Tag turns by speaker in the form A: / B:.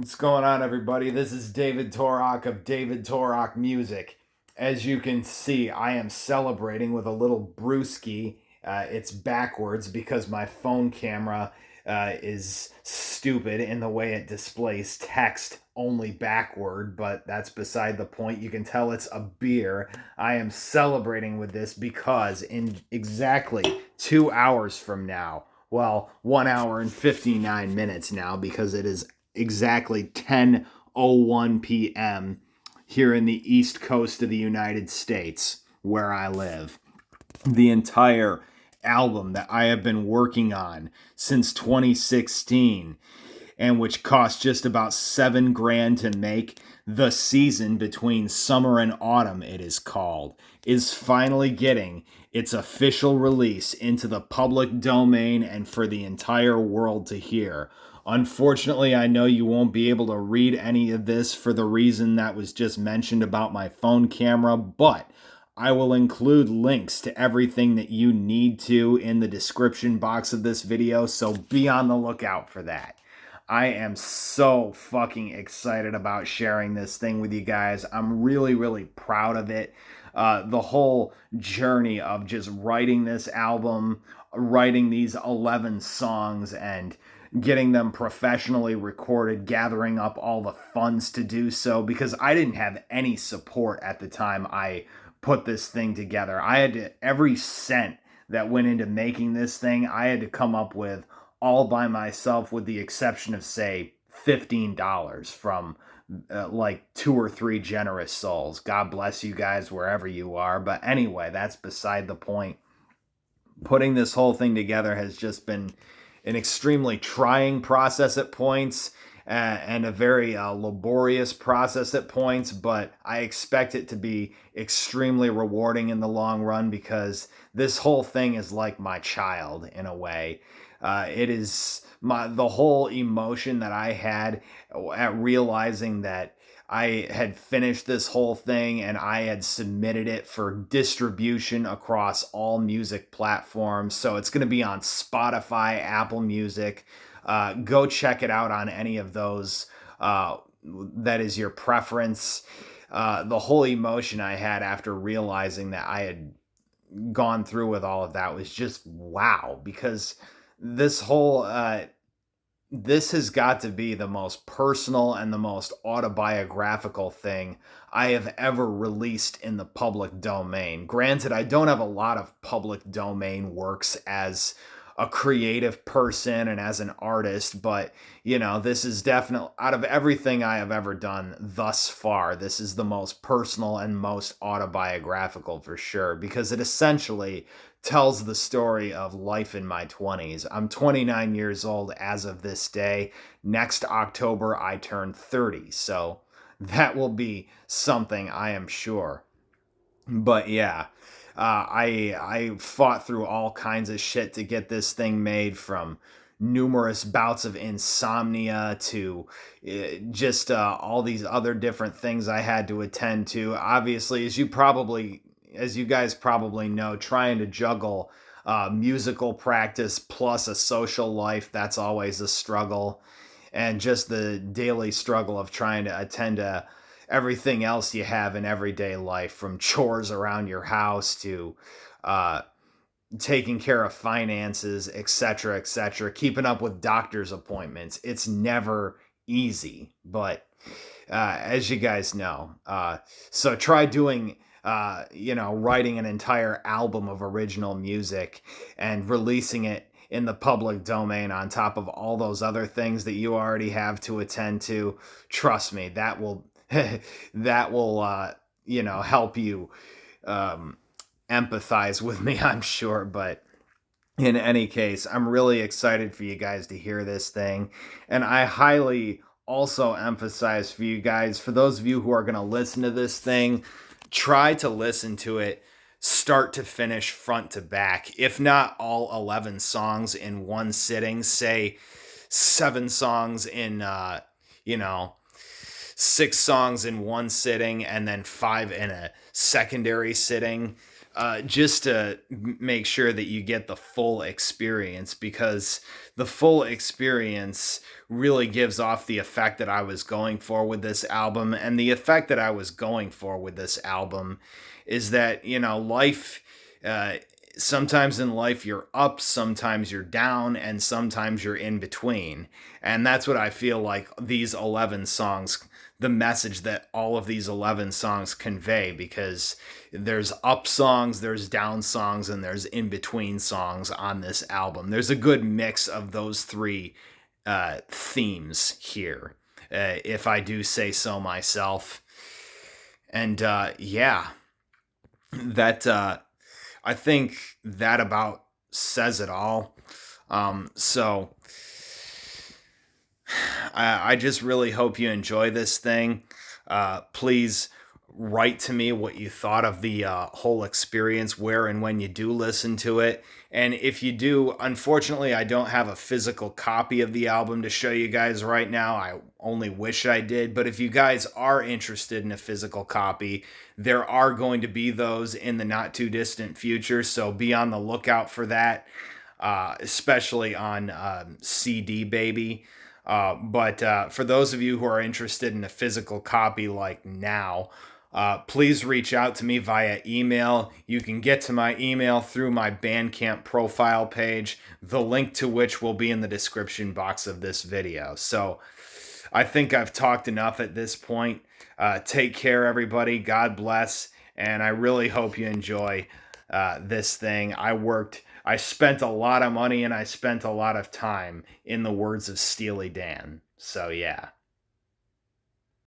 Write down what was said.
A: What's going on, everybody? This is David Torok of David Torok Music. As you can see, I am celebrating with a little brewski. It's backwards because my phone camera is stupid in the way it displays text only backward, but that's beside the point. You can tell it's a beer. I am celebrating with this because in exactly 2 hours from now, well, 1 hour and 59 minutes now, because it is exactly 10:01 p.m. here in the East Coast of the United States where I live. The entire album that I have been working on since 2016 and which cost just about 7 grand to make, The Season Between Summer and Autumn, it is called, is finally getting its official release into the public domain and for the entire world to hear. Unfortunately, I know you won't be able to read any of this for the reason that was just mentioned about my phone camera, but I will include links to everything that you need to in the description box of this video, so be on the lookout for that. I am so fucking excited about sharing this thing with you guys. I'm really, really proud of it. The whole journey of just writing this album, writing these 11 songs, and getting them professionally recorded, gathering up all the funds to do so, because I didn't have any support at the time I put this thing together. I had to, every cent that went into making this thing, I had to come up with all by myself, with the exception of, say, $15 from like two or three generous souls. God bless you guys wherever you are. But anyway, that's beside the point. Putting this whole thing together has just been an extremely trying process at points, and a very laborious process at points, but I expect it to be extremely rewarding in the long run, because this whole thing is like my child in a way. It is the whole emotion that I had at realizing that I had finished this whole thing and I had submitted it for distribution across all music platforms. So it's going to be on Spotify, Apple Music. Go check it out on any of those. That is your preference. The whole emotion I had after realizing that I had gone through with all of that was just wow, because this whole this has got to be the most personal and the most autobiographical thing I have ever released in the public domain. Granted, I don't have a lot of public domain works as a creative person and as an artist, but this is definitely, out of everything I have ever done thus far, this is the most personal and most autobiographical for sure, because it essentially tells the story of life in my 20s. I'm 29 years old as of this day. Next October, I turn 30. So that will be something, I am sure. But yeah, I fought through all kinds of shit to get this thing made, from numerous bouts of insomnia to just all these other different things I had to attend to. Obviously, as you guys probably know, trying to juggle musical practice plus a social life, that's always a struggle. And just the daily struggle of trying to attend to everything else you have in everyday life, from chores around your house to uh, taking care of finances, etc., etc., keeping up with doctor's appointments. It's never easy, but as you guys know, so try doing. Writing an entire album of original music and releasing it in the public domain on top of all those other things that you already have to attend to. Trust me, that will that will help you um, empathize with me, I'm sure. But in any case, I'm really excited for you guys to hear this thing. And I highly also emphasize for you guys, for those of you who are going to listen to this thing, try to listen to it start to finish, front to back. If not all 11 songs in one sitting, say 7 songs in, you know, 6 songs in one sitting and then 5 in a secondary sitting. just to make sure that you get the full experience, because the full experience really gives off the effect that I was going for with this album. And the effect that I was going for with this album is that, life. Uh, Sometimes in life you're up, sometimes you're down, and sometimes you're in between. And that's what I feel like these 11 songs, the message that all of these 11 songs convey, because there's up songs, there's down songs, and there's in between songs on this album. There's a good mix of those three themes here, if I do say so myself. And yeah, that I think that about says it all. So I just really hope you enjoy this thing. Please write to me what you thought of the whole experience, where and when you do listen to it. And if you do, unfortunately, I don't have a physical copy of the album to show you guys right now. I only wish I did. But if you guys are interested in a physical copy, there are going to be those in the not too distant future. So be on the lookout for that, especially on CD Baby. But for those of you who are interested in a physical copy like now, please reach out to me via email. You can get to my email through my Bandcamp profile page, the link to which will be in the description box of this video. So I think I've talked enough at this point. Take care, everybody. God bless. And I really hope you enjoy this thing. I spent a lot of money and I spent a lot of time, in the words of Steely Dan. So yeah.